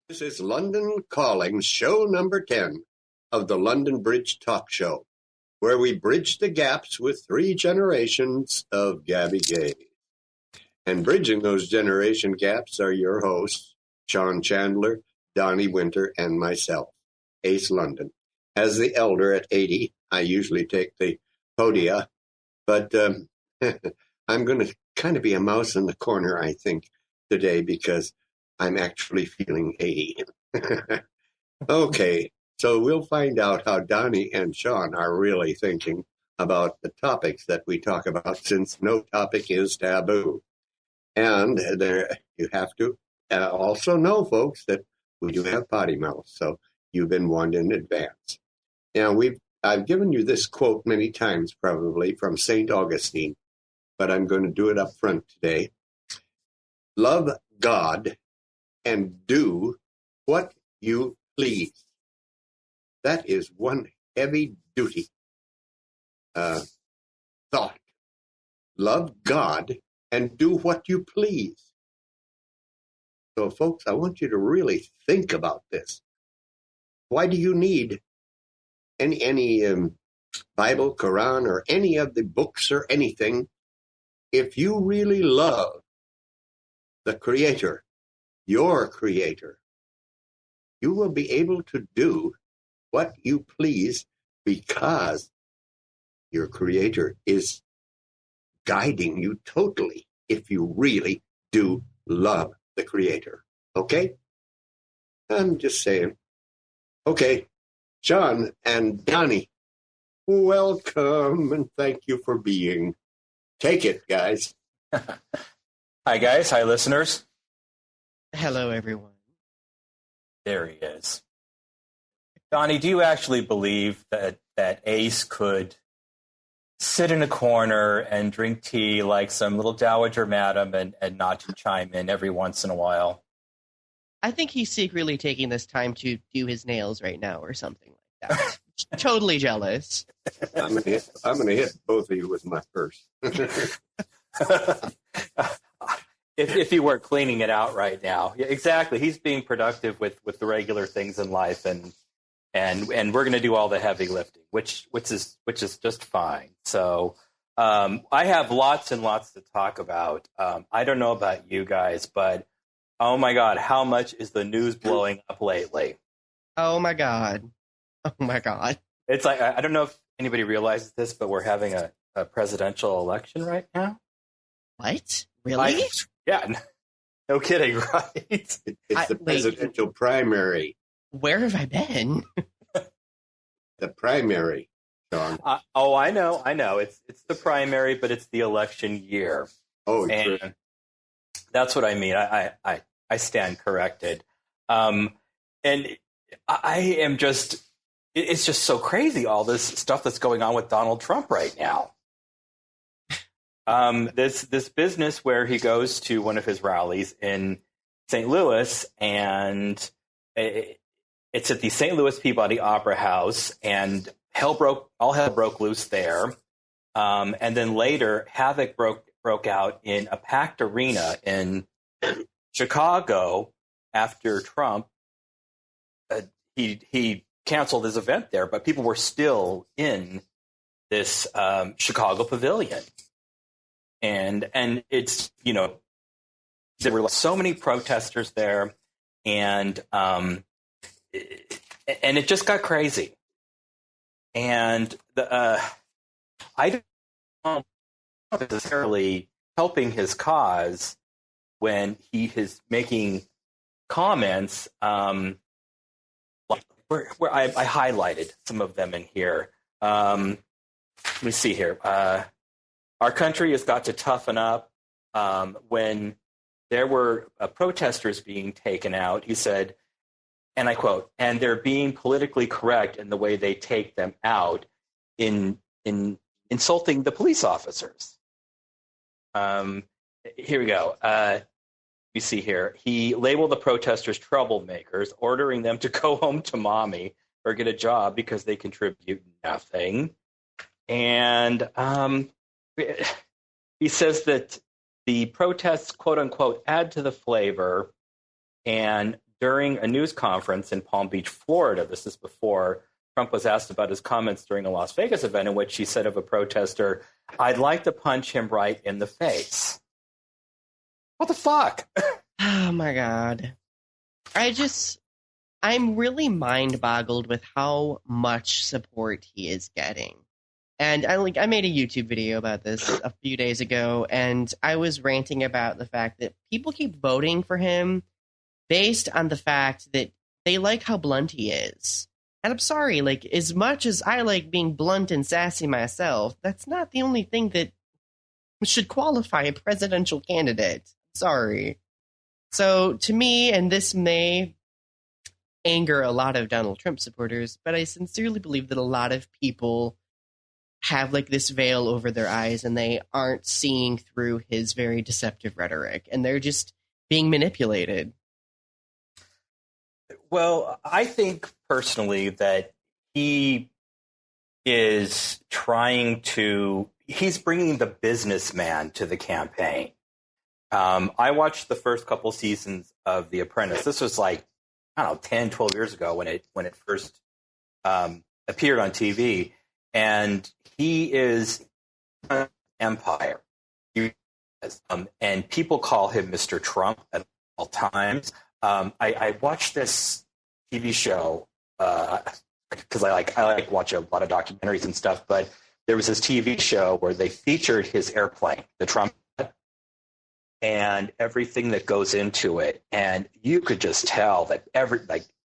This is Lundon Calling, show number 10 of the London Bridge Talk Show, where we bridge the gaps with 3 generations of Gabby Gay. And bridging those generation gaps are your hosts, Sean Chandler, Donny Winter, and myself, Ace Lundon. As the elder at 80, I usually take the podia, but I'm going to kind of be a mouse in the corner, I think, today because I'm actually feeling 80. Okay, so we'll find out how Donny and Sean are really thinking about the topics that we talk about, since no topic is taboo. And there, you have to also know, folks, that we do have potty mouth, so you've been warned in advance. Now, I've given you this quote many times, probably, from St. Augustine, but I'm going to do it up front today. Love God and do what you please. That is one heavy duty thought. Love God and do what you please. So, folks, I want you to really think about this. Why do you need any Bible, Quran, or any of the books or anything if you really love the Creator, your Creator? You will be able to do what you please because your Creator is guiding you totally if you really do love the Creator. Okay? I'm just saying. Okay, John and Donny, welcome and thank you for being. Take it, guys. Hi, guys. Hi, listeners. Hello, everyone. There he is. Donny, do you actually believe that Ace could sit in a corner and drink tea like some little dowager madam and not to chime in every once in a while? I think he's secretly taking this time to do his nails right now or something like that. Totally jealous. I'm gonna hit both of you with my purse. If he weren't cleaning it out right now. Yeah, exactly. He's being productive with the regular things in life, and we're going to do all the heavy lifting, which is just fine. So I have lots and lots to talk about. I don't know about you guys, but oh my God, how much is the news blowing up lately? Oh my God. Oh my God. It's like, I don't know if anybody realizes this, but we're having a presidential election right now. What? Really? Yeah. No kidding, right? It's the presidential primary. Where have I been? The primary, Sean. I know. It's the primary, but it's the election year. Oh, and true. That's what I mean. I stand corrected. And I am just, it's just so crazy, all this stuff that's going on with Donald Trump right now. This business where he goes to one of his rallies in St. Louis, and it's at the St. Louis Peabody Opera House, and all hell broke loose there. And then later, havoc broke out in a packed arena in Chicago after Trump. He canceled his event there, but people were still in this Chicago pavilion. And it's, there were so many protesters there, and it just got crazy. And I don't know necessarily helping his cause when he is making comments where I highlighted some of them in here. Let me see here. Our country has got to toughen up. When there were protesters being taken out, he said, and I quote, "and they're being politically correct in the way they take them out in insulting the police officers." Here we go. You see here, he labeled the protesters troublemakers, ordering them to go home to mommy or get a job because they contribute nothing. And he says that the protests, quote unquote, add to the flavor, and during a news conference in Palm Beach, Florida. This is before Trump was asked about his comments during a Las Vegas event in which he said of a protester, "I'd like to punch him right in the face." What the fuck? Oh my God. I'm really mind boggled with how much support he is getting. And I made a YouTube video about this a few days ago, and I was ranting about the fact that people keep voting for him based on the fact that they like how blunt he is. And I'm sorry, like, as much as I like being blunt and sassy myself, that's not the only thing that should qualify a presidential candidate. Sorry. So to me, and this may anger a lot of Donald Trump supporters, but I sincerely believe that a lot of people have like this veil over their eyes and they aren't seeing through his very deceptive rhetoric, and they're just being manipulated. Well, I think personally that he is he's bringing the businessman to the campaign. I watched the first couple seasons of The Apprentice. This was like, I don't know, 10, 12 years ago when it first appeared on TV. And he is an empire. And people call him Mr. Trump at all times. I watched this TV show because I like watch a lot of documentaries and stuff, but there was this TV show where they featured his airplane, the Trump, and everything that goes into it. And you could just tell that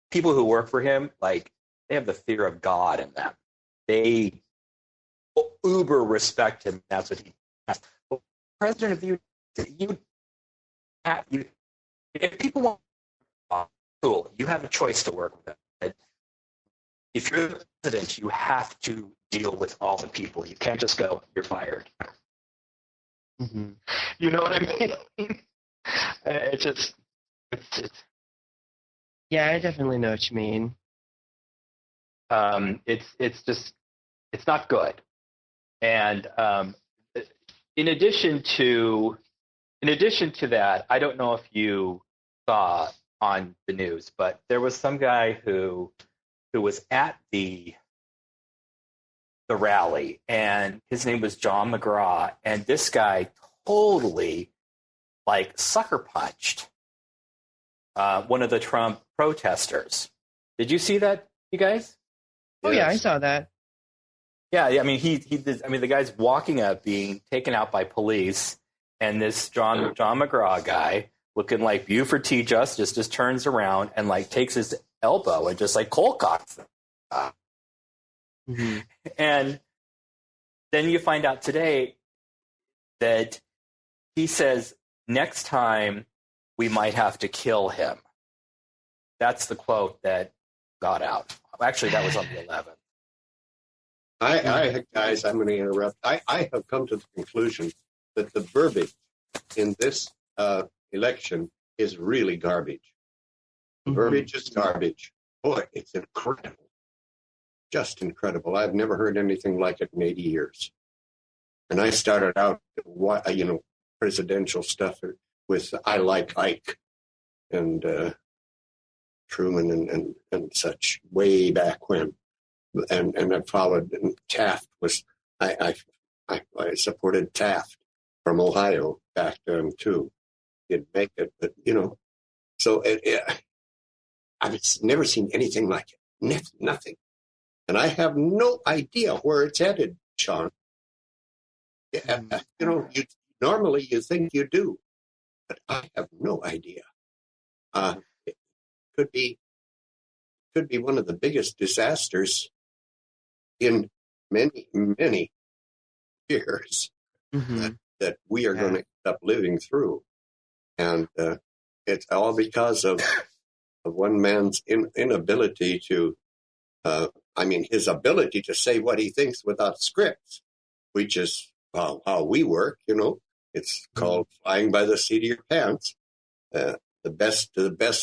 people who work for him, like, they have the fear of God in them. They uber respect him. That's what he has. But President of the you if people want, cool, you have a choice to work with them. But if you're the president, you have to deal with all the people. You can't just go, "You're fired." Mm-hmm. You know what I mean? It's Yeah, I definitely know what you mean. it's not good. And in addition to that, I don't know if you saw on the news, but there was some guy who was at the rally, and his name was John McGraw, and this guy totally like sucker punched one of the Trump protesters. Did you see that, you guys? Oh, yeah, I saw that. Yeah, I mean, he did. I mean, the guy's walking up, being taken out by police, and this John McGraw guy, looking like Buford T. Justice, just turns around and like takes his elbow and just like cold cocks him. Mm-hmm. And then you find out today that he says next time we might have to kill him. That's the quote that got out. Actually, that was on the 11th. Guys, I'm going to interrupt. I have come to the conclusion that the verbiage in this election is really garbage. The verbiage is garbage. Boy, it's incredible. Just incredible. I've never heard anything like it in 80 years. And I started out, presidential stuff with I Like Ike and Truman and such way back when. And I followed, and Taft was, I supported Taft from Ohio back then too. He'd make it, but so I've never seen anything like it. Nothing. And I have no idea where it's headed, Sean. Normally you think you do, but I have no idea. It could be one of the biggest disasters in many, many years that we are going to end up living through. And it's all because of one man's inability to, his ability to say what he thinks without scripts, which is how we work, It's called flying by the seat of your pants. The best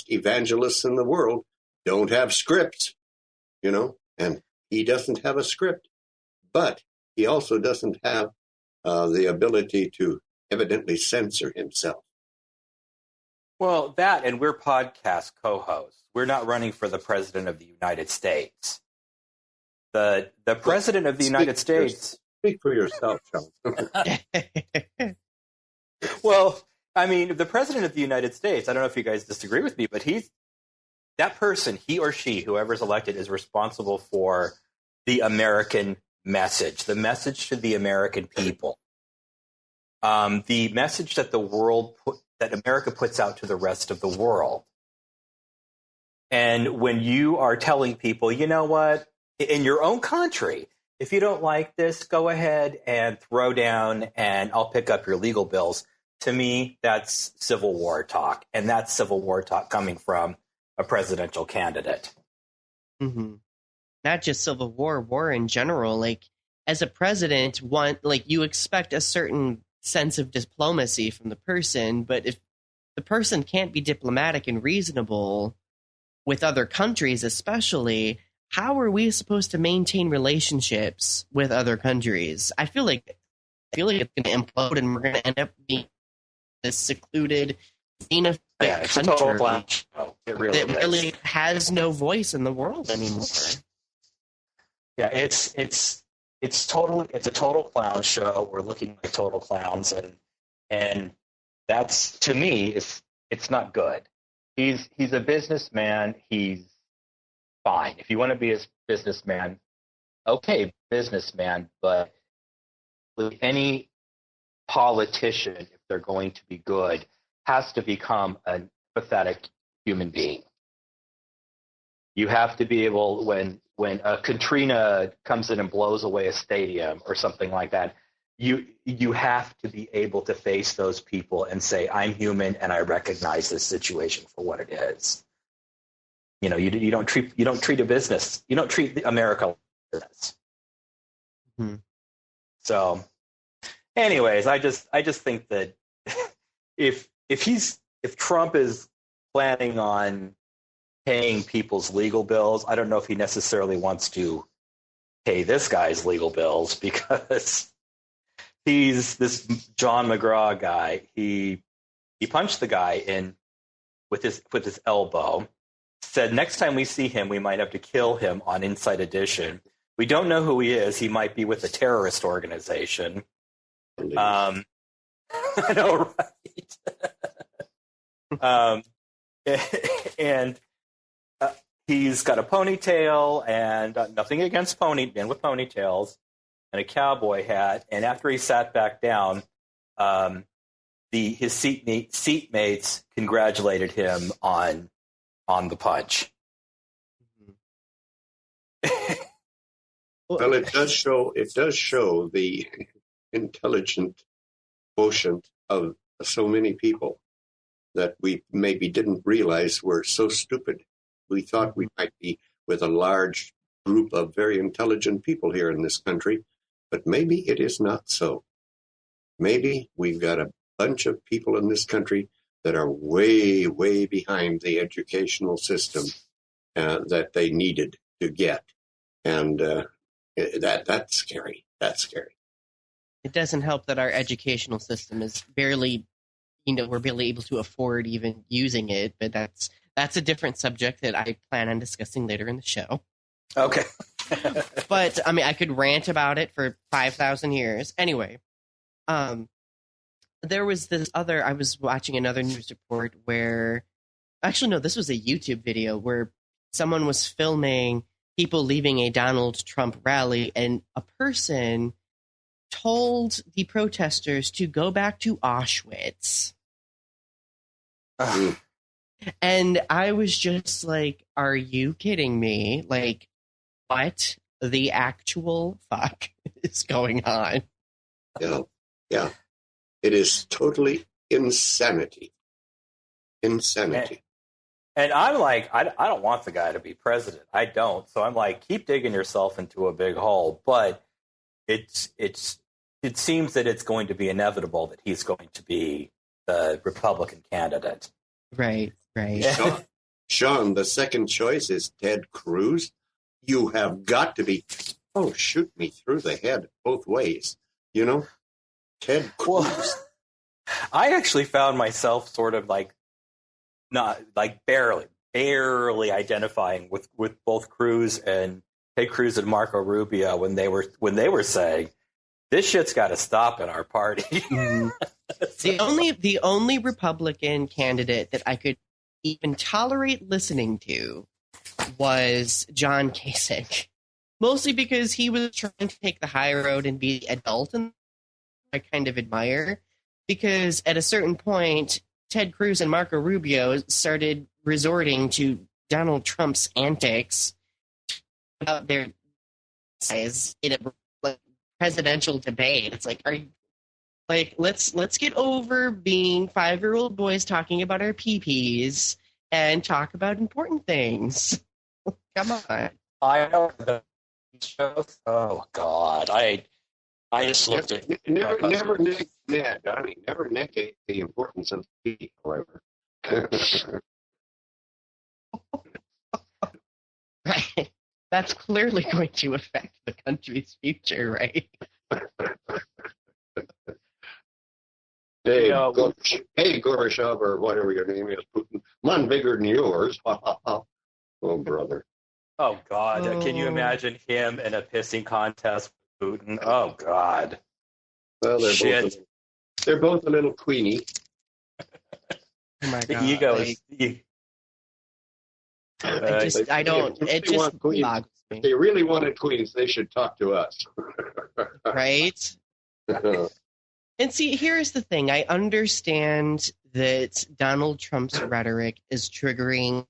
evangelists in the world don't have scripts, and he doesn't have a script, but he also doesn't have the ability to evidently censor himself. Well, that and we're podcast co-hosts. We're not running for the president of the United States. The president of the United States. Speak for yourself, Sean. Well, I mean, the president of the United States, I don't know if you guys disagree with me, but that person, he or she, whoever's elected, is responsible for the American message, the message to the American people, the message that that America puts out to the rest of the world. And when you are telling people, you know what, in your own country, if you don't like this, go ahead and throw down and I'll pick up your legal bills. To me, that's Civil War talk. And that's Civil War talk coming from a presidential candidate. Mm-hmm. Not just Civil War, war in general. Like, as a president, you expect a certain sense of diplomacy from the person, but if the person can't be diplomatic and reasonable with other countries, especially, how are we supposed to maintain relationships with other countries? I feel like it's going to implode, and we're going to end up being this secluded, xenophobic it's country a total clown show. It really that really has no voice in the world anymore. Yeah, it's a total clown show. We're looking like total clowns, and that's, to me, it's not good. He's a businessman. He's fine. If you want to be a businessman, okay, businessman. But any politician, if they're going to be good, has to become a pathetic human being. You have to be able, when a Katrina comes in and blows away a stadium or something like that, you have to be able to face those people and say, I'm human and I recognize this situation for what it is. You know, you don't treat a business, you don't treat America like business. Mm-hmm. So, anyways, I just think that if Trump is planning on paying people's legal bills, I don't know if he necessarily wants to pay this guy's legal bills, because he's this John McGraw guy. He punched the guy in with his elbow. Said next time we see him, we might have to kill him on Inside Edition. We don't know who he is. He might be with a terrorist organization. I know, right? And he's got a ponytail, and nothing against men with ponytails, and a cowboy hat. And after he sat back down, his seatmates congratulated him on the punch. Well, it does show the intelligent quotient of so many people that we maybe didn't realize were so stupid. We thought we might be with a large group of very intelligent people here in this country, but maybe it is not so. Maybe we've got a bunch of people in this country that are way, way behind the educational system that they needed to get. And that's scary. That's scary. It doesn't help that our educational system is barely, we're barely able to afford even using it, but that's a different subject that I plan on discussing later in the show. Okay. But, I mean, I could rant about it for 5,000 years. Anyway, there was I was watching another news report where, actually, no, this was a YouTube video where someone was filming people leaving a Donald Trump rally, and a person told the protesters to go back to Auschwitz. And I was just like, are you kidding me? Like, what the actual fuck is going on? Yeah. It is totally insanity. Insanity. And I'm like, I don't want the guy to be president. I don't. So I'm like, keep digging yourself into a big hole. But it seems that it's going to be inevitable that he's going to be the Republican candidate. Right. Sean, the second choice is Ted Cruz. You have got to be, shoot me through the head both ways. Ted Cruz. Well, I actually found myself sort of like not like barely identifying with both Cruz and Ted Cruz and Marco Rubio when they were saying this shit's got to stop in our party. Mm. The only Republican candidate that I could even tolerate listening to was John Kasich, mostly because he was trying to take the high road and be the adult, and I kind of admire, because at a certain point, Ted Cruz and Marco Rubio started resorting to Donald Trump's antics about their size in a presidential debate. It's like, let's get over being 5-year-old boys talking about our pee-pees and talk about important things. Come on. I know the shows. Oh God, I just looked at never Donny, never negate the importance of tea, however. Right. That's clearly going to affect the country's future, right? Hey, Gorbachev, or whatever your name is, Putin. Mine bigger than yours. Oh, brother. Oh God, can you imagine him in a pissing contest with Putin? Oh God. Well, they're both a little queenie. Oh my The God. ego is. I don't. It just boggles me. If they really wanted queens, they should talk to us. Right? And see, here's the thing. I understand that Donald Trump's rhetoric is triggering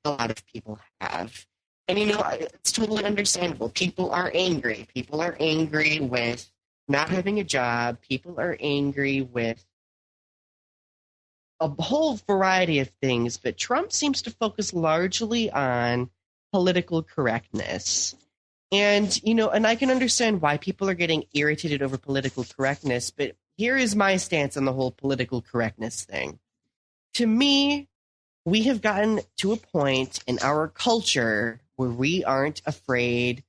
a lot of people have. And, it's totally understandable. People are angry. People are angry with not having a job. People are angry with a whole variety of things. But Trump seems to focus largely on political correctness. And, and I can understand why people are getting irritated over political correctness, but here is my stance on the whole political correctness thing. To me, we have gotten to a point in our culture where we aren't afraid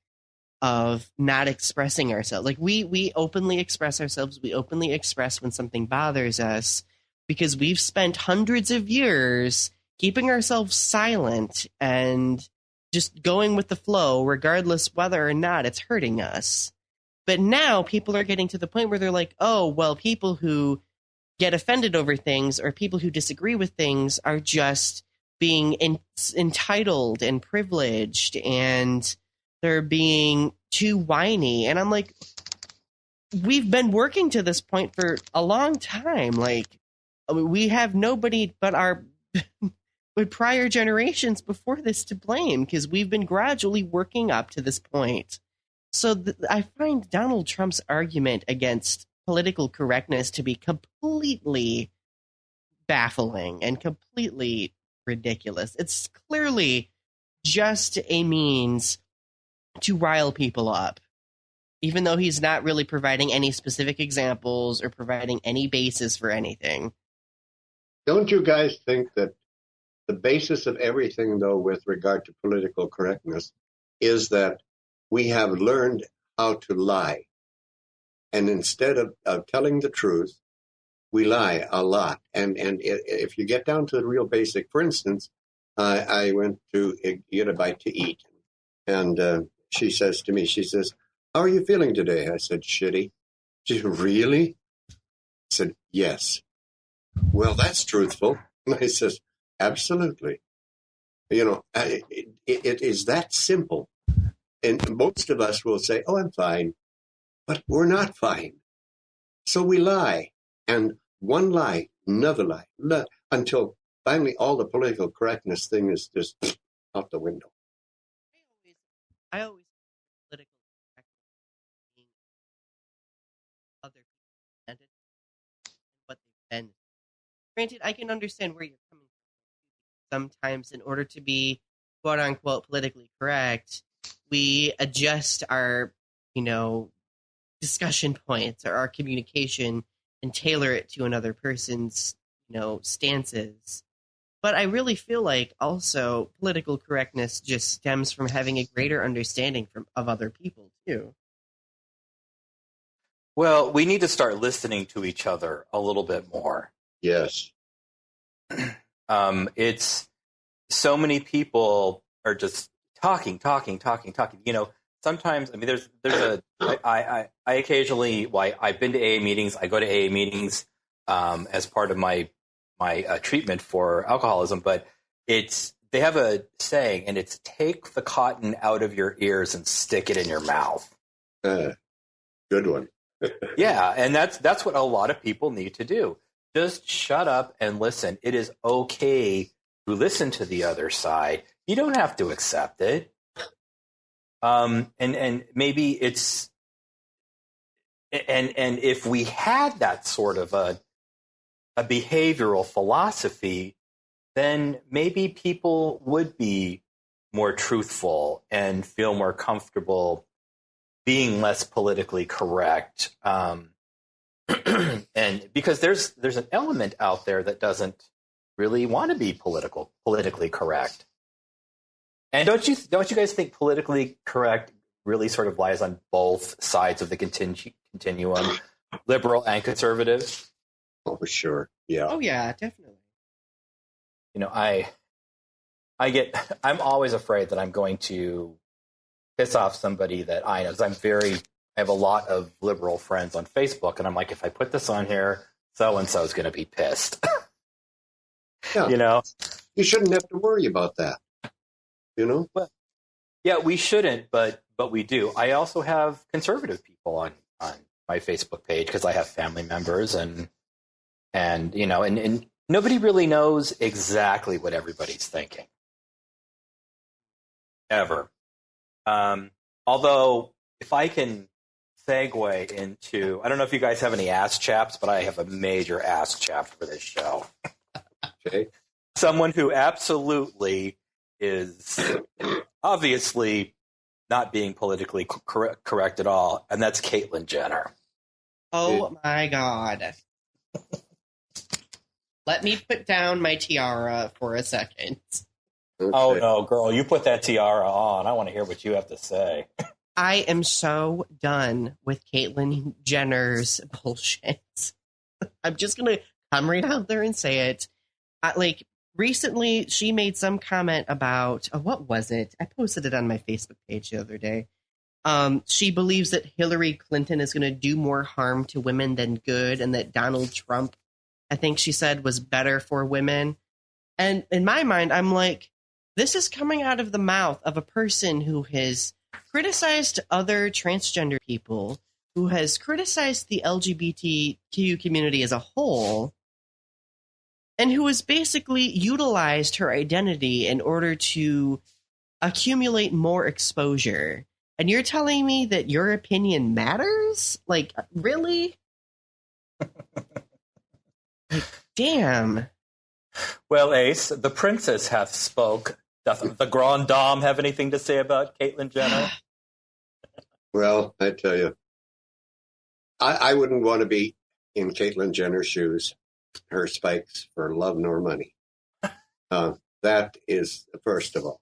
of not expressing ourselves. Like, we openly express ourselves. We openly express when something bothers us because we've spent hundreds of years keeping ourselves silent and just going with the flow, regardless whether or not it's hurting us. But now people are getting to the point where they're like, oh, well, people who get offended over things or people who disagree with things are just being entitled and privileged, and they're being too whiny. And I'm like, we've been working to this point for a long time. Like, we have nobody but our but prior generations before this to blame, because we've been gradually working up to this point. So I find Donald Trump's argument against political correctness to be completely baffling and completely ridiculous. It's clearly just a means to rile people up, even though he's not really providing any specific examples or providing any basis for anything. Don't you guys think that the basis of everything, though, with regard to political correctness, is that we have learned how to lie. And instead of telling the truth, we lie a lot. And if you get down to the real basic, for instance, I went to get a bite to eat. And she says to me, how are you feeling today? I said, shitty. She said, really? I said, yes. Well, that's truthful. And I says, absolutely. It is that simple. And most of us will say, oh, I'm fine. But we're not fine. So we lie. And one lie, another lie, until finally all the political correctness thing is just out the window. I always political correctness being other people and what they've been. Granted, I can understand where you're coming from. Sometimes, in order to be quote unquote politically correct, we adjust our, discussion points or our communication and tailor it to another person's, stances. But I really feel like also political correctness just stems from having a greater understanding of other people too. Well, we need to start listening to each other a little bit more. Yes. It's so many people are just talking. You know, sometimes, I mean, I occasionally, well, I've been to AA meetings. I go to AA meetings as part of my treatment for alcoholism, but they have a saying, and it's take the cotton out of your ears and stick it in your mouth. Good one. Yeah, and that's what a lot of people need to do. Just shut up and listen. It is okay to listen to the other side. You don't have to accept it. And maybe it's and if we had that sort of a behavioral philosophy, then maybe people would be more truthful and feel more comfortable being less politically correct. And because there's an element out there that doesn't really want to be politically correct. And don't you guys think politically correct really sort of lies on both sides of the continuum, liberal and conservative? Oh, sure. Yeah. Oh yeah, definitely. You know, I'm always afraid that I'm going to piss off somebody that I know, because I have a lot of liberal friends on Facebook, and I'm like, if I put this on here, so-and-so is going to be pissed. Yeah. You know? You shouldn't have to worry about that. You know? Well, yeah, we shouldn't, but we do. I also have conservative people on my Facebook page because I have family members and you know, and nobody really knows exactly what everybody's thinking. Ever. Although, if I can segue into, I don't know if you guys have any ass chaps, but I have a major ass chap for this show. Okay. Someone who absolutely is obviously not being politically correct at all, and that's Caitlyn Jenner. Oh my God. Let me put down my tiara for a second. Okay. Oh no, girl, you put that tiara on. I want to hear what you have to say. I am so done with Caitlyn Jenner's bullshit. I'm just going to come right out there and say it. Recently, she made some comment about, what was it? I posted it on my Facebook page the other day. She believes that Hillary Clinton is going to do more harm to women than good, and that Donald Trump, I think she said, was better for women. And in my mind, I'm like, this is coming out of the mouth of a person who has criticized other transgender people, who has criticized the LGBTQ community as a whole, and who has basically utilized her identity in order to accumulate more exposure. And you're telling me that your opinion matters? Like, really? Damn. Well, Ace, the princess hath spoke. Doth the Grand Dame have anything to say about Caitlyn Jenner? Well, I tell you, I wouldn't want to be in Caitlyn Jenner's shoes, her spikes for love nor money. That is, first of all.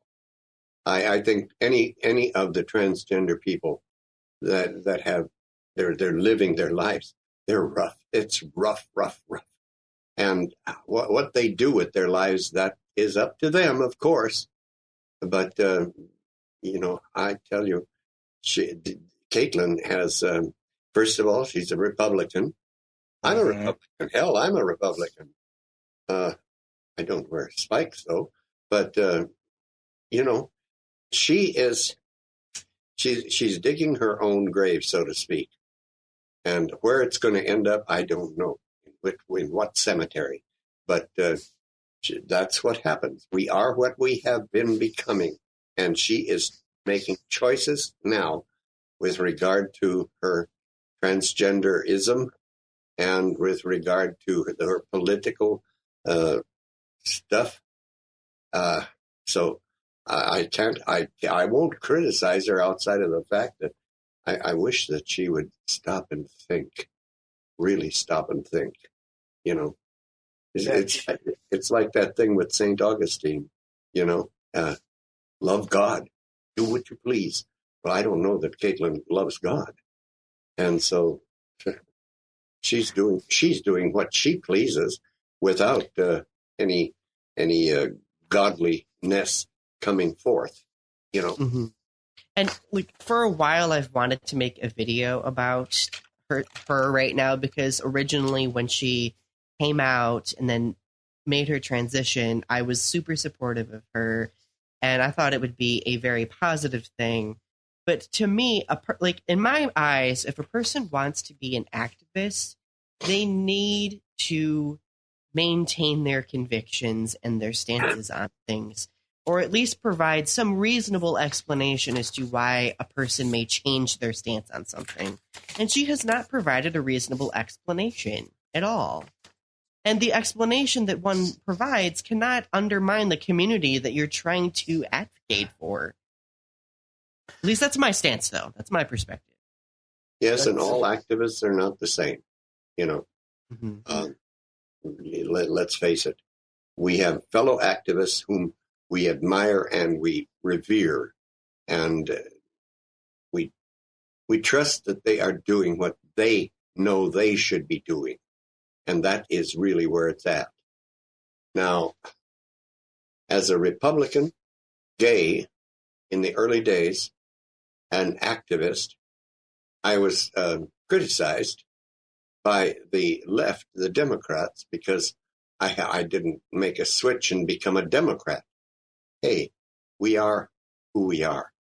I think any of the transgender people that have they're living their lives, they're rough. It's rough. And what they do with their lives, that is up to them, of course. But you know, I tell you, Caitlyn has. First of all, she's a Republican. I'm a Republican. Hell, I'm a Republican. I don't wear spikes though. But you know, she's digging her own grave, so to speak. And where it's going to end up, I don't know. In what cemetery? But that's what happens. We are what we have been becoming. And she is making choices now with regard to her transgenderism and with regard to her political stuff. So I won't criticize her outside of the fact that I wish that she would stop and think, really stop and think. You know, it's like that thing with St. Augustine, you know, love God, do what you please. Well, I don't know that Caitlyn loves God. And so she's doing what she pleases. without any godliness coming forth. Mm-hmm. And like for a while, I've wanted to make a video about her right now, because originally when she came out and then made her transition, I was super supportive of her, and I thought it would be a very positive thing. But to me, like in my eyes, if a person wants to be an activist, they need to maintain their convictions and their stances on things, or at least provide some reasonable explanation as to why a person may change their stance on something. And she has not provided a reasonable explanation at all. And the explanation that one provides cannot undermine the community that you're trying to advocate for. At least that's my stance, though. That's my perspective. Yes, and all activists are not the same. Mm-hmm. Let's face it. We have fellow activists whom we admire and we revere, and we trust that they are doing what they know they should be doing, and that is really where it's at. Now, as a Republican, gay, in the early days, an activist, I was criticized by the left, the Democrats, because I didn't make a switch and become a Democrat. Hey, we are who we are.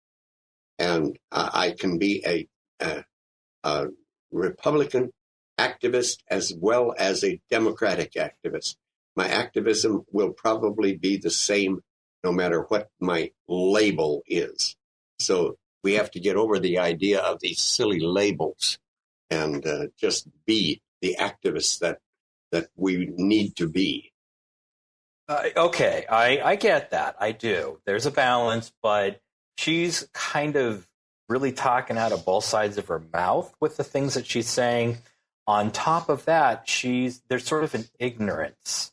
And I can be a Republican activist as well as a Democratic activist. My activism will probably be the same no matter what my label is. So we have to get over the idea of these silly labels and just be the activists that we need to be. Okay, I get that. I do. There's a balance, but she's kind of really talking out of both sides of her mouth with the things that she's saying. On top of that, there's sort of an ignorance.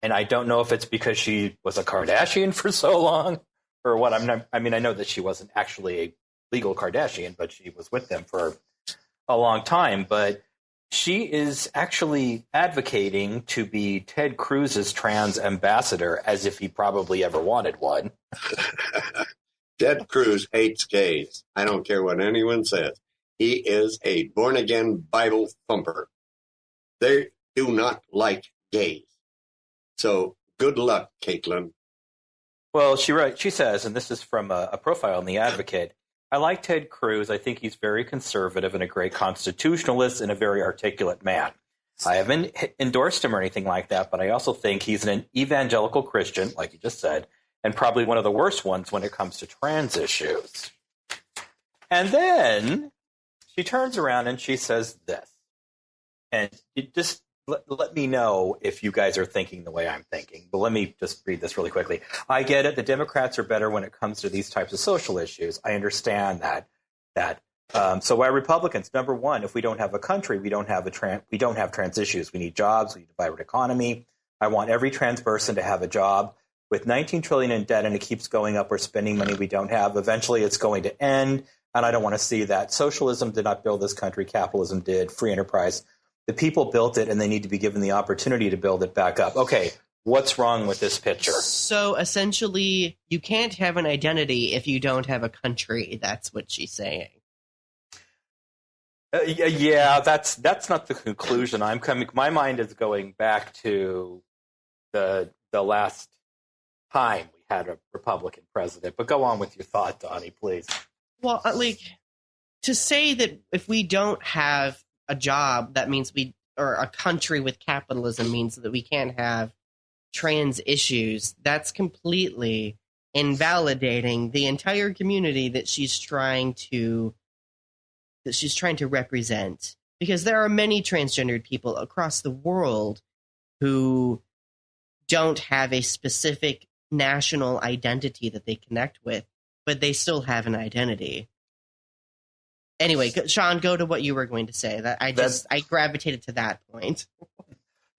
And I don't know if it's because she was a Kardashian for so long or what. I know that she wasn't actually a legal Kardashian, but she was with them for a long time. But she is actually advocating to be Ted Cruz's trans ambassador, as if he probably ever wanted one. Ted Cruz hates gays. I don't care what anyone says. He is a born-again Bible thumper. They do not like gays. So good luck, Caitlin. Well, she says, and this is from a profile in The Advocate, I like Ted Cruz. I think he's very conservative and a great constitutionalist and a very articulate man. I haven't endorsed him or anything like that, but I also think he's an evangelical Christian, like you just said, and probably one of the worst ones when it comes to trans issues. And then she turns around and she says this. And just let me know if you guys are thinking the way I'm thinking. But let me just read this really quickly. I get it. The Democrats are better when it comes to these types of social issues. I understand that. So why Republicans? Number one, if we don't have a country, we don't have trans issues. We need jobs. We need a vibrant economy. I want every trans person to have a job. With $19 trillion in debt and it keeps going up, we're spending money we don't have. Eventually, it's going to end, and I don't want to see that. Socialism did not build this country. Capitalism did. Free enterprise. The people built it, and they need to be given the opportunity to build it back up. Okay, what's wrong with this picture? So essentially, you can't have an identity if you don't have a country. That's what she's saying. Yeah, that's not the conclusion I'm coming. My mind is going back to the last time we had a Republican president. But go on with your thought, Donny, please. Well, to say that if we don't have a job, that means or a country with capitalism means that we can't have trans issues. That's completely invalidating the entire community that she's trying to represent. Because there are many transgendered people across the world who don't have a specific national identity that they connect with, but they still have an identity. Anyway, Sean, go to what you were going to say. I gravitated to that point.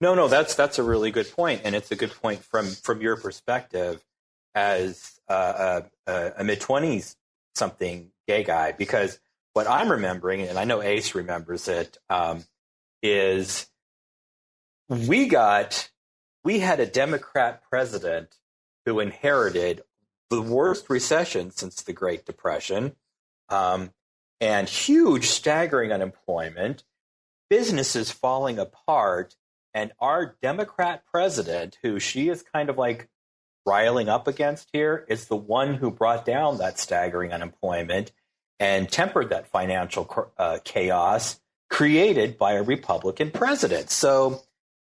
No, that's a really good point, and it's a good point from your perspective as a mid-20s something gay guy. Because what I'm remembering, and I know Ace remembers it, is we got we had a Democrat president who inherited the worst recession since the Great Depression, and huge, staggering unemployment, businesses falling apart, and our Democrat president, who she is kind of like riling up against here, is the one who brought down that staggering unemployment and tempered that financial chaos created by a Republican president. So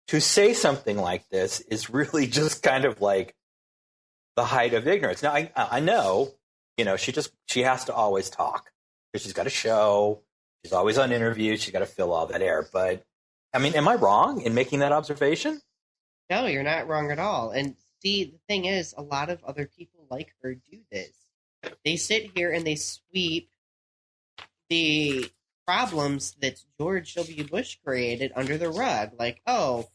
to say something like this is really just kind of like the height of ignorance. Now, I know, she has to always talk because she's got a show. She's always on interviews. She's got to fill all that air. But, I mean, am I wrong in making that observation? No, you're not wrong at all. And see, the thing is, a lot of other people like her do this. They sit here and they sweep the problems that George W. Bush created under the rug. Like, oh,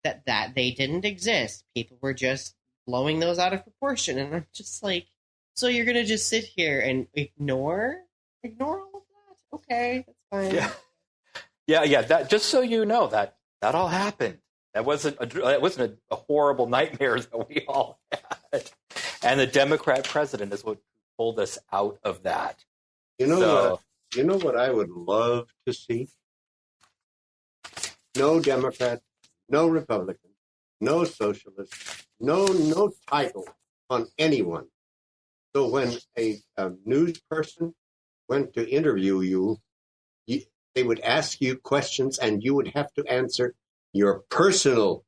that they didn't exist. People were just blowing those out of proportion. And I'm just like, so you're going to just sit here and ignore all of that? Okay, that's fine. Yeah. That, just so you know, that all happened. That wasn't a horrible nightmare that we all had. And the Democrat president is what pulled us out of that. You know what I would love to see? No Democrat, no Republican, no socialist, no title on anyone. So when a news person went to interview you, they would ask you questions and you would have to answer your personal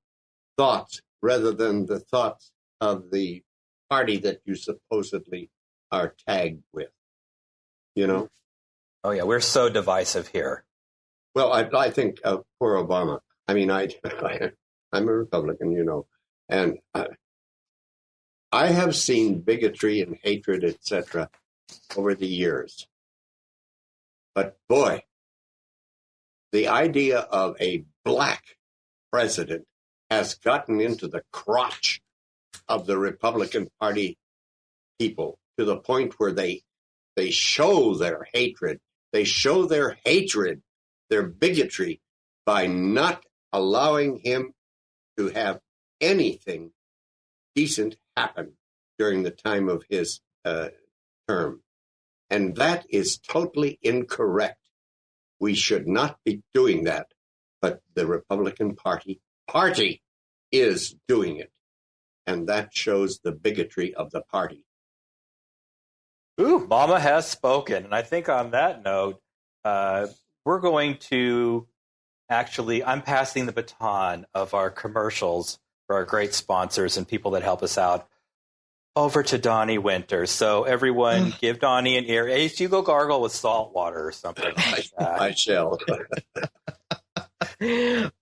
thoughts rather than the thoughts of the party that you supposedly are tagged with. Oh, yeah, we're so divisive here. Well, I think poor Obama. I mean, I'm a Republican, and I have seen bigotry and hatred, etc., over the years. But boy, the idea of a black president has gotten into the crotch of the Republican Party people to the point where they show their hatred. They show their hatred, their bigotry, by not allowing him to have anything decent happen during the time of his term. And that is totally incorrect. We should not be doing that. But the Republican Party is doing it. And that shows the bigotry of the party. Ooh, Mama has spoken. And I think on that note, we're going to I'm passing the baton of our commercials for our great sponsors and people that help us out over to Donny Winter. So everyone give Donny an ear. Ace, you go gargle with salt water or something like that. I shall.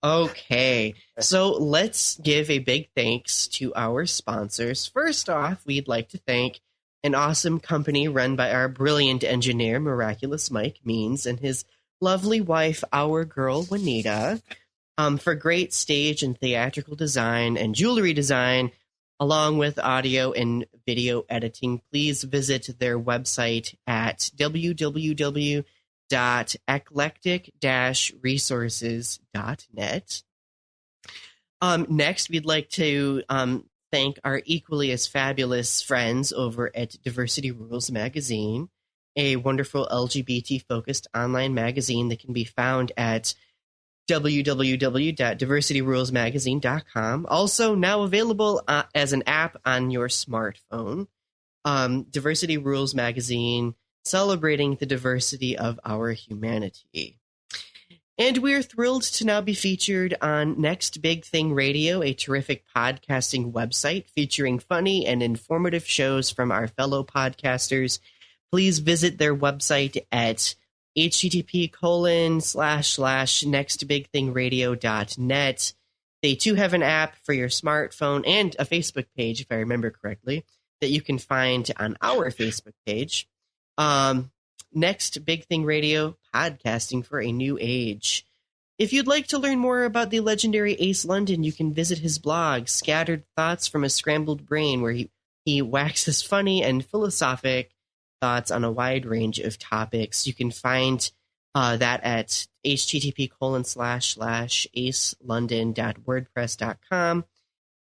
Okay, so let's give a big thanks to our sponsors. First off, we'd like to thank an awesome company run by our brilliant engineer, Miraculous Mike Means, and his lovely wife, our girl, Juanita, for great stage and theatrical design and jewelry design, along with audio and video editing. Please visit their website at www.eclectic-resources.net. Next, we'd like to thank our equally as fabulous friends over at Diversity Rules Magazine, a wonderful LGBT-focused online magazine that can be found at www.diversityrulesmagazine.com. Also now available as an app on your smartphone. Diversity Rules Magazine, celebrating the diversity of our humanity. And we're thrilled to now be featured on Next Big Thing Radio, a terrific podcasting website featuring funny and informative shows from our fellow podcasters. Please visit their website at http://nextbigthingradio.net. They too have an app for your smartphone and a Facebook page, if I remember correctly, that you can find on our Facebook page. Next Big Thing Radio, podcasting for a new age. If you'd like to learn more about the legendary Ace Lundon, you can visit his blog, Scattered Thoughts from a Scrambled Brain, where he waxes funny and philosophic thoughts on a wide range of topics. You can find that at http://acelundon.wordpress.com.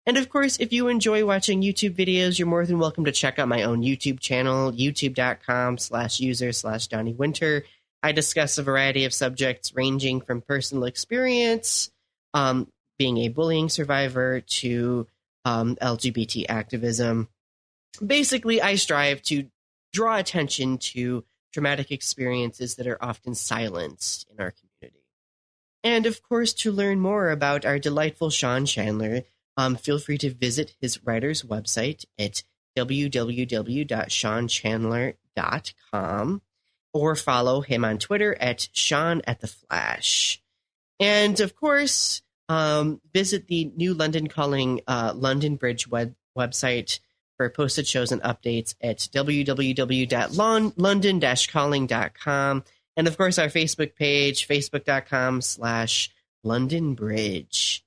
And of course, if you enjoy watching YouTube videos, you're more than welcome to check out my own YouTube channel, youtube.com/user/Donny Winter. I discuss a variety of subjects ranging from personal experience, being a bullying survivor, to LGBT activism. Basically, I strive to draw attention to traumatic experiences that are often silenced in our community. And of course, to learn more about our delightful Sean Chandler, feel free to visit his writer's website at www.seanchandler.com or follow him on Twitter at SeanAtTheFlash. And of course, visit the new Lundon Calling London Bridge website for posted shows and updates at www.london-calling.com. And of course, our Facebook page, facebook.com/London Bridge.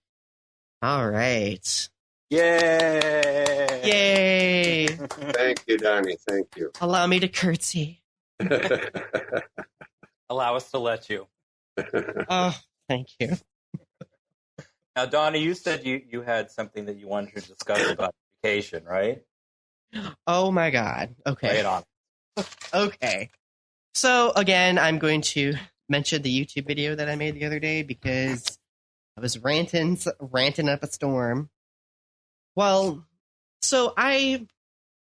All right. Yay! Yay! Thank you, Donny. Thank you. Allow me to curtsy. Allow us to let you. Oh, thank you. Now, Donny, you said you had something that you wanted to discuss about education, right? Oh my God. Okay. Lay it on. Okay. So again, I'm going to mention the YouTube video that I made the other day because I was ranting up a storm. Well, so I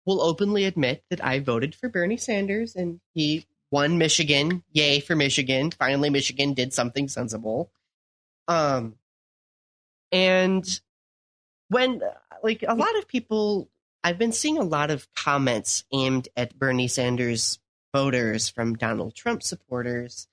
will openly admit that I voted for Bernie Sanders and he won Michigan. Yay for Michigan. Finally, Michigan did something sensible. And when, like, a lot of people, I've been seeing a lot of comments aimed at Bernie Sanders voters from Donald Trump supporters,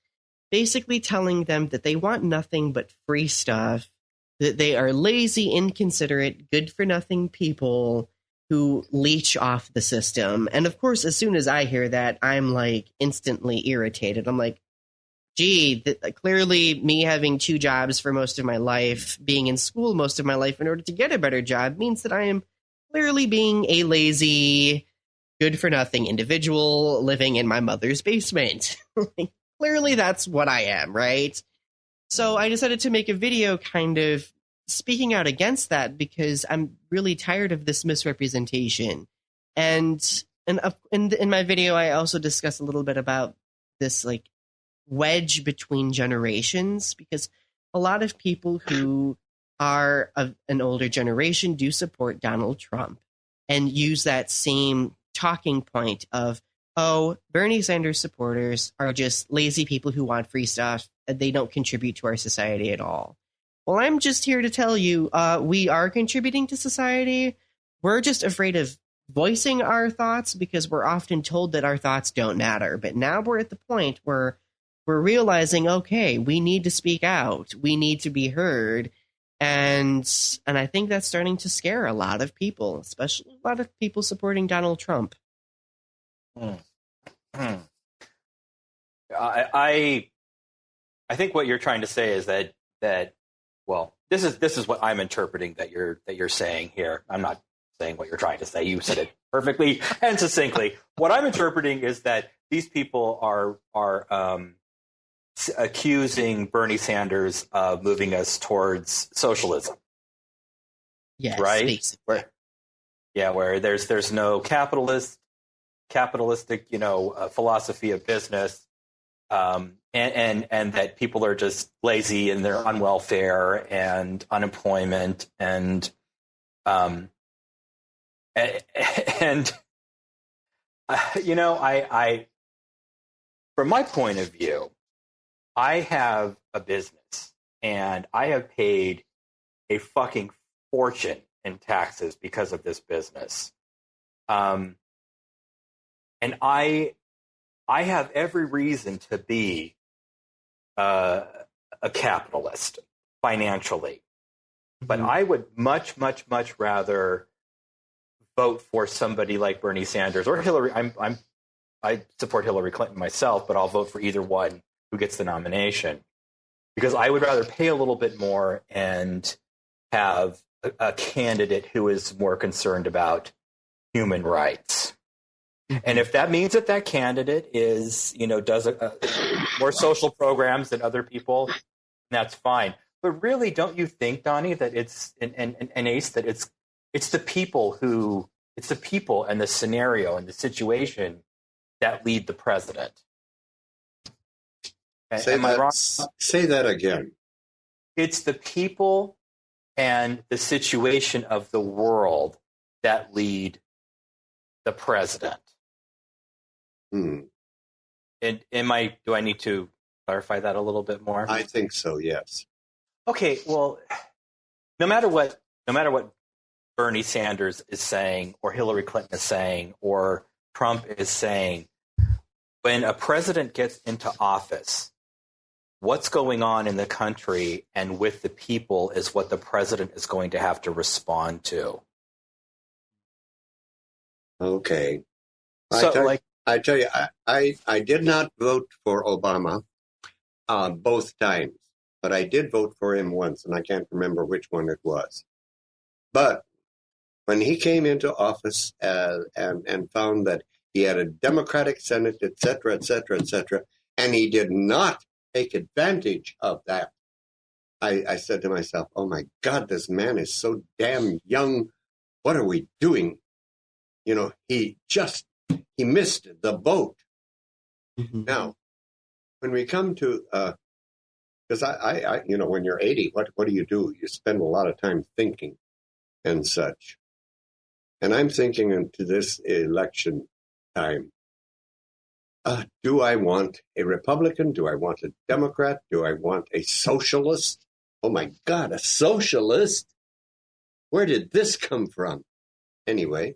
basically telling them that they want nothing but free stuff, that they are lazy, inconsiderate, good-for-nothing people who leech off the system. And of course, as soon as I hear that, I'm like instantly irritated. I'm like, gee, clearly me having two jobs for most of my life, being in school most of my life in order to get a better job means that I am clearly being a lazy, good-for-nothing individual living in my mother's basement. Clearly that's what I am, right? So I decided to make a video kind of speaking out against that because I'm really tired of this misrepresentation. And in my video, I also discuss a little bit about this like wedge between generations, because a lot of people who are of an older generation do support Donald Trump and use that same talking point of, oh, Bernie Sanders supporters are just lazy people who want free stuff. They don't contribute to our society at all. Well, I'm just here to tell you, we are contributing to society. We're just afraid of voicing our thoughts because we're often told that our thoughts don't matter. But now we're at the point where we're realizing, okay, we need to speak out. We need to be heard. And I think that's starting to scare a lot of people, especially a lot of people supporting Donald Trump. I think what you're trying to say is that well, this is what I'm interpreting that you're saying here. I'm not saying what you're trying to say. You said it perfectly and succinctly. What I'm interpreting is that these people are accusing Bernie Sanders of moving us towards socialism. Yes, right? Basically. Where there's no capitalistic, philosophy of business, and that people are just lazy and they're on welfare and unemployment and I from my point of view, I have a business and I have paid a fucking fortune in taxes because of this business. And I have every reason to be a capitalist financially, but I would much, much, much rather vote for somebody like Bernie Sanders or Hillary. I support Hillary Clinton myself, but I'll vote for either one who gets the nomination because I would rather pay a little bit more and have a candidate who is more concerned about human rights. And if that means that candidate is, does more social programs than other people, that's fine. But really, don't you think, Donny, that it's an Ace, that it's it's the people and the scenario and the situation that lead the president. Am I wrong? Say that again. It's the people and the situation of the world that lead the president. Hmm. And do I need to clarify that a little bit more? I think so, yes. Okay, well, no matter what Bernie Sanders is saying, or Hillary Clinton is saying, or Trump is saying, when a president gets into office, what's going on in the country and with the people is what the president is going to have to respond to. Okay. So, I tell you, I did not vote for Obama both times, but I did vote for him once, and I can't remember which one it was. But when he came into office and found that he had a Democratic Senate, et cetera, and he did not take advantage of that, I said to myself, oh my God, this man is so damn young. What are we doing? You know, he missed the boat. Mm-hmm. Now, when we come to, because I when you're 80, what do? You spend a lot of time thinking and such. And I'm thinking into this election time, do I want a Republican? Do I want a Democrat? Do I want a socialist? Oh my God, a socialist? Where did this come from? Anyway,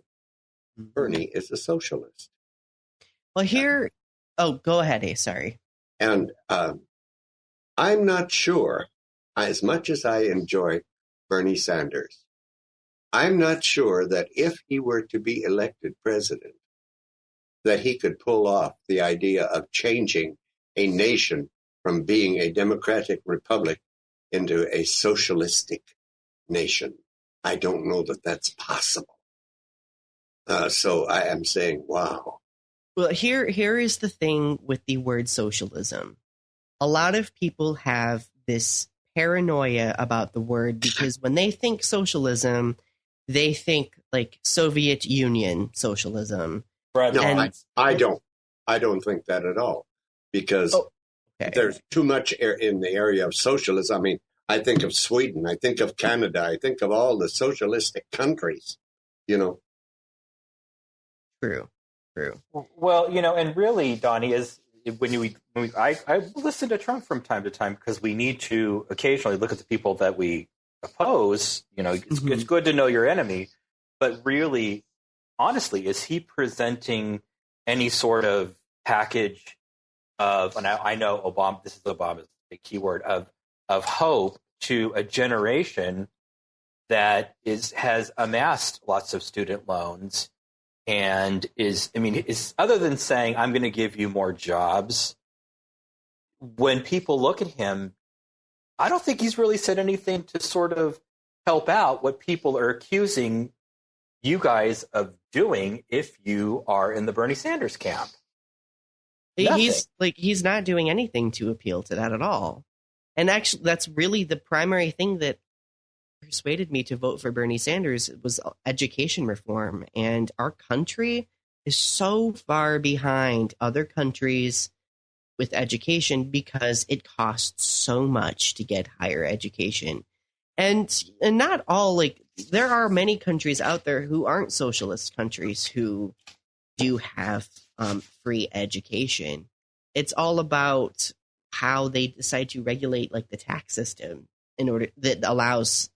Bernie is a socialist. Well, go ahead, Ace, sorry. And I'm not sure, as much as I enjoy Bernie Sanders, I'm not sure that if he were to be elected president, that he could pull off the idea of changing a nation from being a democratic republic into a socialistic nation. I don't know that that's possible. So I am saying, wow. Well, here is the thing with the word socialism. A lot of people have this paranoia about the word because when they think socialism, they think like Soviet Union socialism. No, I don't think that at all, because there's too much in the area of socialism. I mean, I think of Sweden, I think of Canada, I think of all the socialistic countries, you know. True. Well, and really, Donny, is I listen to Trump from time to time because we need to occasionally look at the people that we oppose. It's good to know your enemy, but really, honestly, is he presenting any sort of package of, and I know Obama, this is Obama's big keyword, of hope to a generation that has amassed lots of student loans and is other than saying, I'm going to give you more jobs, when people look at him, I don't think he's really said anything to sort of help out what people are accusing you guys of doing if you are in the Bernie Sanders camp. He's not doing anything to appeal to that at all. And actually, that's really the primary thing that persuaded me to vote for Bernie Sanders was education reform. And our country is so far behind other countries with education because it costs so much to get higher education. And not all, there are many countries out there who aren't socialist countries who do have free education. It's all about how they decide to regulate the tax system in order that allows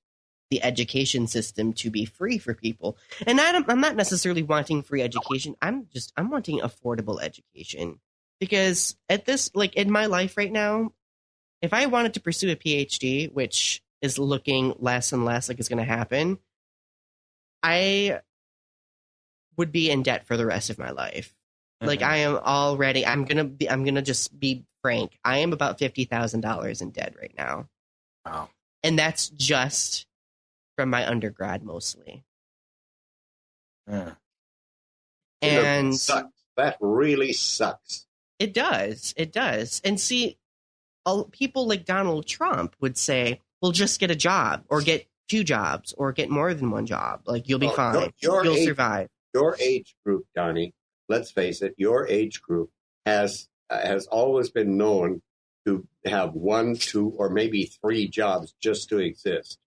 the education system to be free for people. And I'm not necessarily wanting free education. I'm wanting affordable education, because at this, in my life right now, if I wanted to pursue a PhD, which is looking less and less like it's going to happen, I would be in debt for the rest of my life. Mm-hmm. I am already, I'm going to just be frank. I am about $50,000 in debt right now. Wow. And that's just from my undergrad mostly. Yeah. And that really sucks. It does. And see, people like Donald Trump would say, well, just get a job or get 2 jobs or get more than 1 job. Like, you'll be fine. Your You'll age, survive. Your age group, Donny, let's face it, your age group has always been known to have 1, 2, or maybe 3 jobs just to exist.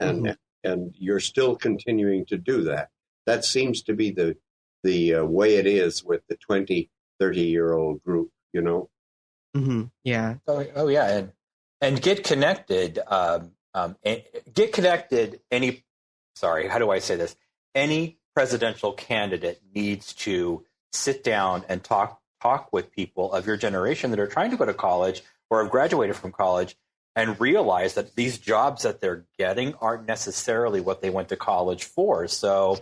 And you're still continuing to do that. That seems to be the way it is with the 20, 30-year-old group, you know? Yeah. Oh yeah, and get connected. Get connected. How do I say this? Any presidential candidate needs to sit down and talk with people of your generation that are trying to go to college or have graduated from college and realize that these jobs that they're getting aren't necessarily what they went to college for. So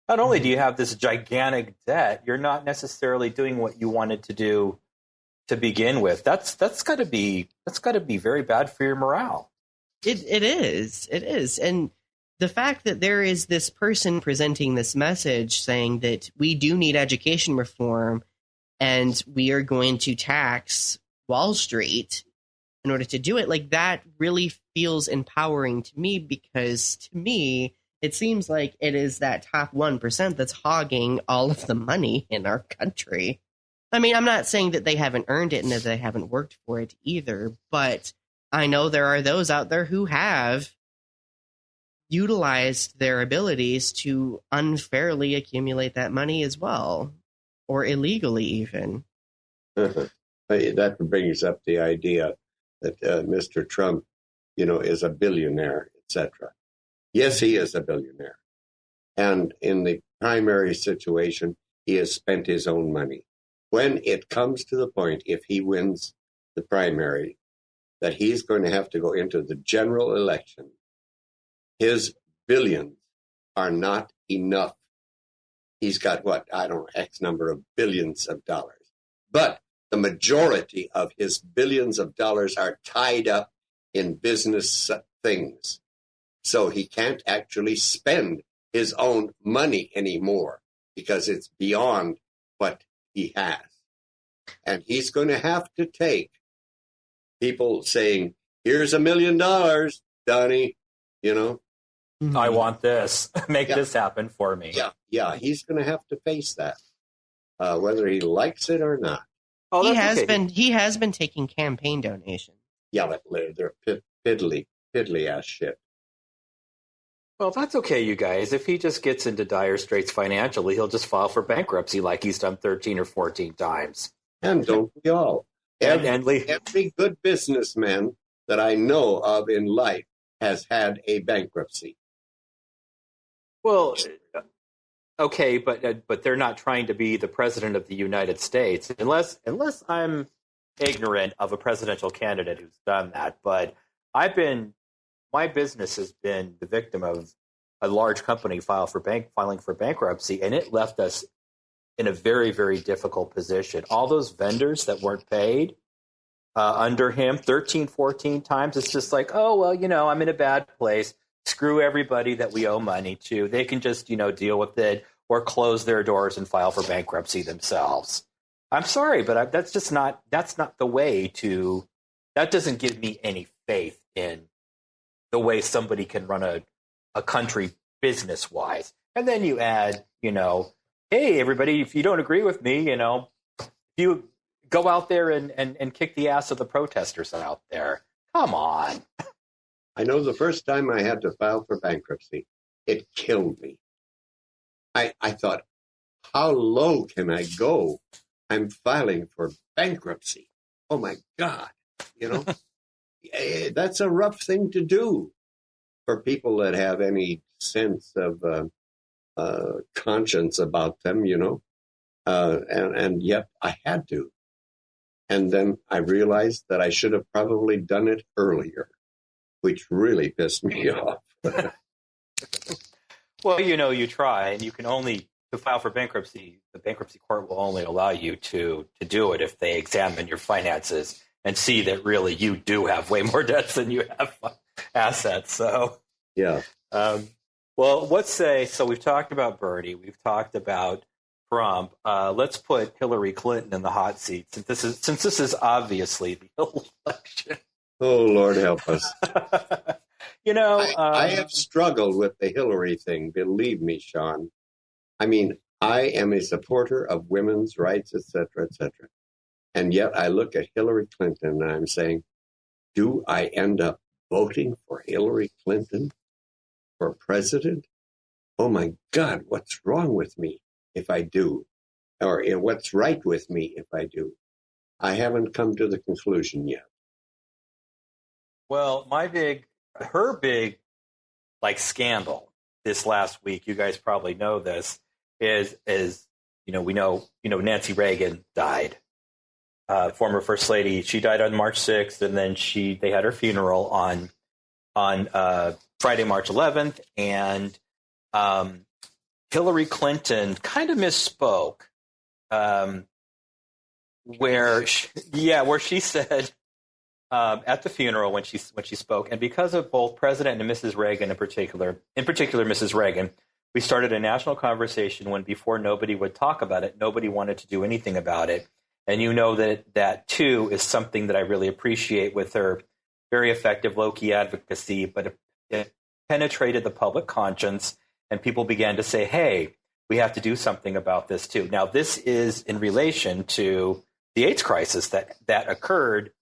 not only do you have this gigantic debt, you're not necessarily doing what you wanted to do to begin with. That's got to be very bad for your morale. It is. And the fact that there is this person presenting this message saying that we do need education reform and we are going to tax Wall Street in order to do it, like, that really feels empowering to me, because to me, it seems like it is that top 1% that's hogging all of the money in our country. I mean, I'm not saying that they haven't earned it and that they haven't worked for it either, but I know there are those out there who have utilized their abilities to unfairly accumulate that money as well, or illegally even. That brings up the idea that Mr. Trump, is a billionaire, etc. Yes, he is a billionaire. And in the primary situation, he has spent his own money. When it comes to the point, if he wins the primary, that he's going to have to go into the general election, his billions are not enough. He's got X number of billions of dollars. But the majority of his billions of dollars are tied up in business things. So he can't actually spend his own money anymore because it's beyond what he has. And he's going to have to take people saying, here's $1 million, Donny, I want this. Make this happen for me. Yeah. He's going to have to face that, whether he likes it or not. Oh, he has been taking campaign donations. Yeah, but they're piddly ass shit. Well, that's okay, you guys. If he just gets into dire straits financially, he'll just file for bankruptcy like he's done 13 or 14 times. And don't we all? Every good businessman that I know of in life has had a bankruptcy. Well, okay, but they're not trying to be the president of the United States, unless I'm ignorant of a presidential candidate who's done that. But my business has been the victim of a large company filing for bankruptcy, and it left us in a very, very difficult position. All those vendors that weren't paid under him 13, 14 times, it's just like, oh, well, I'm in a bad place. Screw everybody that we owe money to. They can just, deal with it or close their doors and file for bankruptcy themselves. I'm sorry, but that's not the way that doesn't give me any faith in the way somebody can run a country business-wise. And then you add, hey, everybody, if you don't agree with me, you go out there and kick the ass of the protesters out there. Come on. I know the first time I had to file for bankruptcy, it killed me. I thought, how low can I go? I'm filing for bankruptcy. Oh, my God. That's a rough thing to do for people that have any sense of conscience about them, and yet I had to. And then I realized that I should have probably done it earlier, which really pissed me off. Well, you try, and you can only, to file for bankruptcy, the bankruptcy court will only allow you to do it if they examine your finances and see that really you do have way more debts than you have assets. So, yeah. Well, let's say, so we've talked about Bernie, we've talked about Trump. Let's put Hillary Clinton in the hot seat, since this is obviously the election. Oh, Lord help us. I have struggled with the Hillary thing, believe me, Sean. I mean, I am a supporter of women's rights, et cetera, et cetera. And yet I look at Hillary Clinton and I'm saying, do I end up voting for Hillary Clinton for president? Oh my God, what's wrong with me if I do? Or what's right with me if I do? I haven't come to the conclusion yet. Well, her big scandal this last week, you guys probably know this, is we know Nancy Reagan died, former First Lady. She died on March 6th, and then they had her funeral on Friday, March 11th, and Hillary Clinton kind of misspoke, where she said at the funeral when she spoke, and because of both President and Mrs. Reagan in particular Mrs. Reagan, we started a national conversation when before nobody would talk about it, nobody wanted to do anything about it, and that too is something that I really appreciate with her very effective low-key advocacy, but it penetrated the public conscience, and people began to say, hey, we have to do something about this too. Now, this is in relation to the AIDS crisis that occurred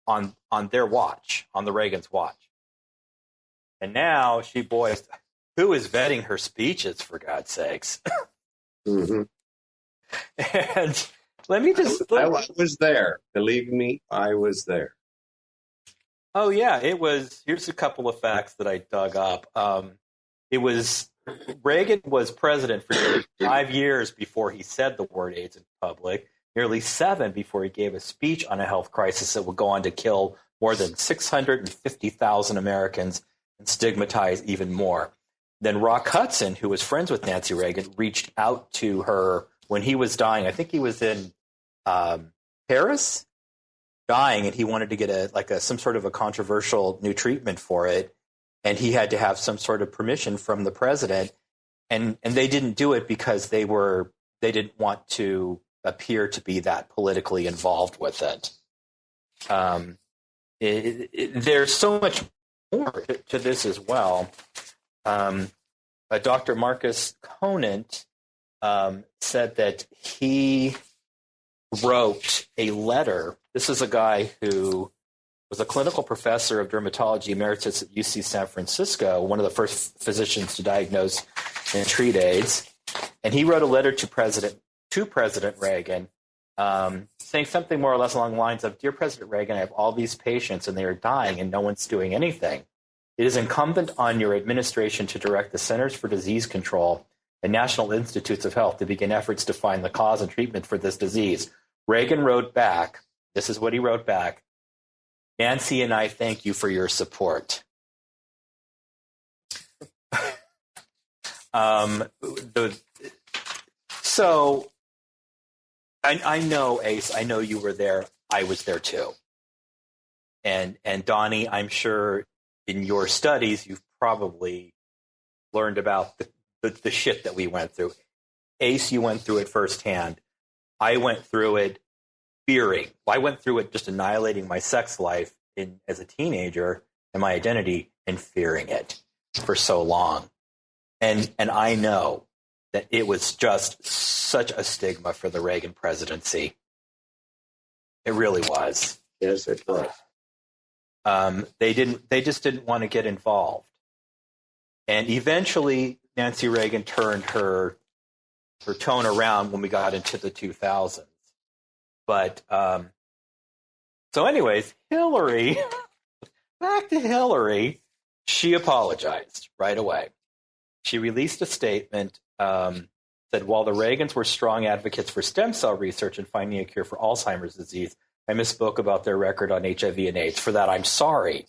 on their watch, on the Reagan's watch. And now who is vetting her speeches, for God's sakes? Mm-hmm. And let me just... I was there. Believe me, I was there. Oh, yeah, it was... Here's a couple of facts that I dug up. Reagan was president for nearly 5 years before he said the word AIDS in public, nearly 7 before he gave a speech on a health crisis that would go on to kill more than 650,000 Americans and stigmatize even more. Then Rock Hudson, who was friends with Nancy Reagan, reached out to her when he was dying. I think he was in Paris, dying, and he wanted to get some sort of a controversial new treatment for it. And he had to have some sort of permission from the president, and they didn't do it because they didn't want to appear to be that politically involved with it. There's so much more to this as well. Dr. Marcus Conant said that he wrote a letter. This is a guy who was a clinical professor of dermatology emeritus at UC San Francisco, one of the first physicians to diagnose and treat AIDS. And he wrote a letter to President Reagan, saying something more or less along the lines of, Dear President Reagan, I have all these patients and they are dying and no one's doing anything. It is incumbent on your administration to direct the Centers for Disease Control and National Institutes of Health to begin efforts to find the cause and treatment for this disease. Reagan wrote back, this is what he wrote back, Nancy and I thank you for your support. So I know, Ace, I know you were there. I was there too. And Donny, I'm sure in your studies, you've probably learned about the shit that we went through. Ace, you went through it firsthand. I went through it fearing. I went through it just annihilating my sex life as a teenager and my identity and fearing it for so long. And I know that it was just such a stigma for the Reagan presidency. It really was. Yes, it was. They just didn't want to get involved. And eventually Nancy Reagan turned her tone around when we got into the 2000s. But so anyways, Hillary, back to Hillary, she apologized right away. She released a statement, said, while the Reagans were strong advocates for stem cell research and finding a cure for Alzheimer's disease, I misspoke about their record on HIV and AIDS. For that, I'm sorry.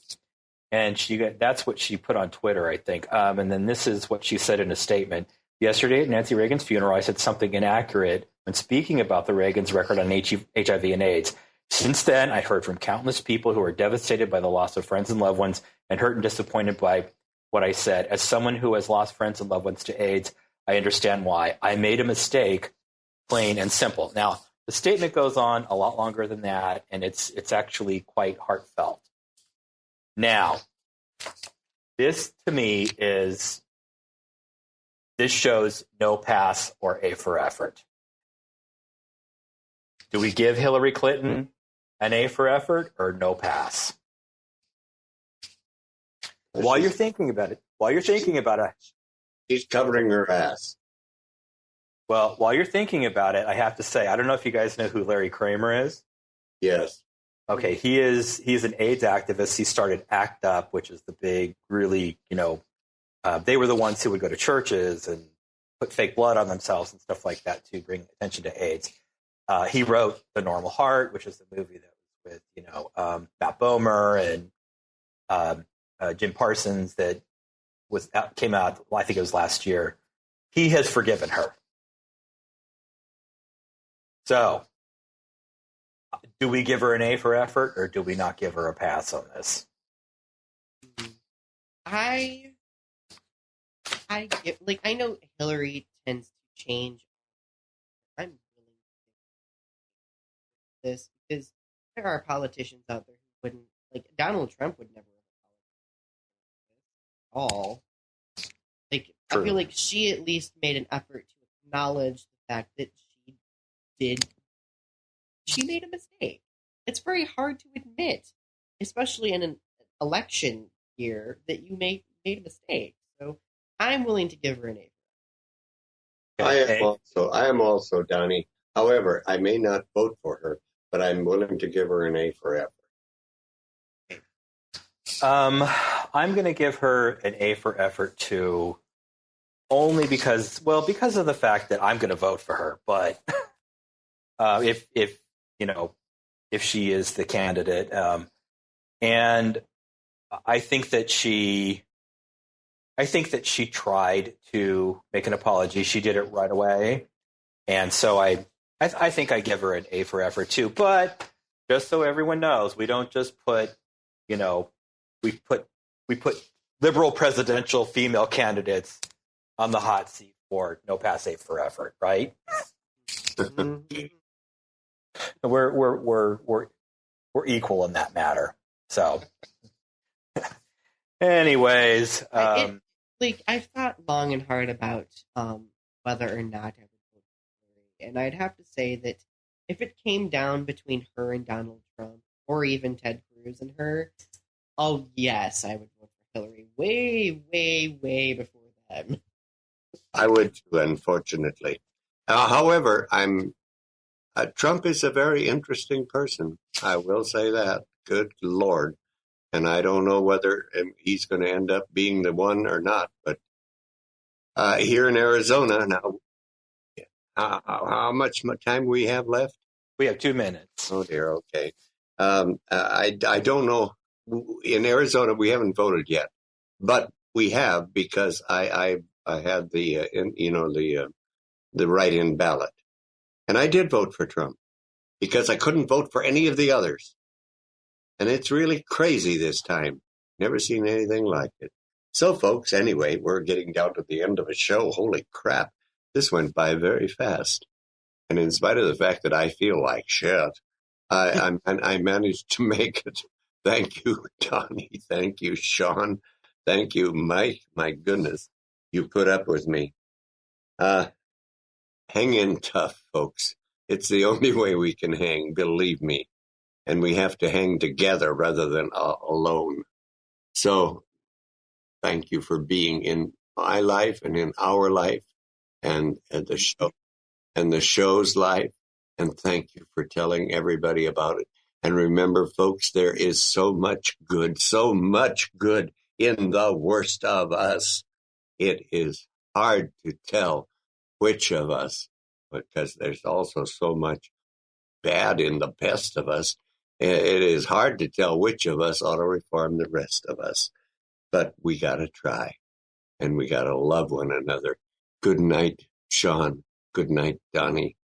And that's what she put on Twitter, I think. And then this is what she said in a statement. Yesterday at Nancy Reagan's funeral, I said something inaccurate when speaking about the Reagans' record on HIV and AIDS. Since then, I heard from countless people who are devastated by the loss of friends and loved ones and hurt and disappointed by what I said. As someone who has lost friends and loved ones to AIDS, I understand why. I made a mistake, plain and simple. Now, the statement goes on a lot longer than that, and it's actually quite heartfelt. Now, This to me this shows no pass or A for effort. Do we give Hillary Clinton an A for effort or no pass? While you're thinking about it, she's covering her ass. Well, while you're thinking about it, I have to say, I don't know if you guys know who Larry Kramer is. Yes. Okay, he's an AIDS activist. He started ACT UP, which is the big, really, they were the ones who would go to churches and put fake blood on themselves and stuff like that to bring attention to AIDS. He wrote The Normal Heart, which is the movie that was with, Matt Bomer and Jim Parsons that came out, well, I think it was last year. He has forgiven her. So, do we give her an A for effort, or do we not give her a pass on this? I know Hillary tends to change. I'm willing to do this because there are politicians out there who wouldn't, like Donald Trump would never apologize at all. Like, True. I feel like she at least made an effort to acknowledge the fact that she made a mistake. It's very hard to admit, especially in an election year, that you made a mistake. So I'm willing to give her an A. I am also, Donny. However, I may not vote for her, but I'm willing to give her an A for effort. I'm going to give her an A for effort too, only because of the fact that I'm going to vote for her. But if she is the candidate, and I think that she tried to make an apology. She did it right away, and so I think I give her an A for effort too. But just so everyone knows, we don't just put, we put liberal presidential female candidates on the hot seat for no pass, A for effort, right? We're equal in that matter. So, anyways, I've thought long and hard about whether or not I would vote for Hillary, and I'd have to say that if it came down between her and Donald Trump, or even Ted Cruz and her, oh yes, I would vote for Hillary way, way, way before them. I would too, unfortunately. However, Trump is a very interesting person. I will say that. Good Lord. And I don't know whether he's going to end up being the one or not. But here in Arizona now, how much time we have left? We have 2 minutes. Oh, dear. Okay. I don't know. In Arizona, we haven't voted yet. But we have, because I had the write-in ballot. And I did vote for Trump because I couldn't vote for any of the others. And it's really crazy this time. Never seen anything like it. So, folks, anyway, we're getting down to the end of a show. Holy crap. This went by very fast. And in spite of the fact that I feel like shit, I managed to make it. Thank you, Donny. Thank you, Sean. Thank you, Mike. My goodness, you put up with me. Hang in tough, folks. It's the only way we can hang, believe me. And we have to hang together rather than alone. So thank you for being in my life and in our life and the show and the show's life. And thank you for telling everybody about it. And remember, folks, there is so much good in the worst of us. It is hard to tell which of us, because there's also so much bad in the best of us. It is hard to tell which of us ought to reform the rest of us. But we got to try, and we got to love one another. Good night, Sean. Good night, Donny.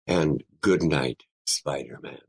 And good night, Spider-Man.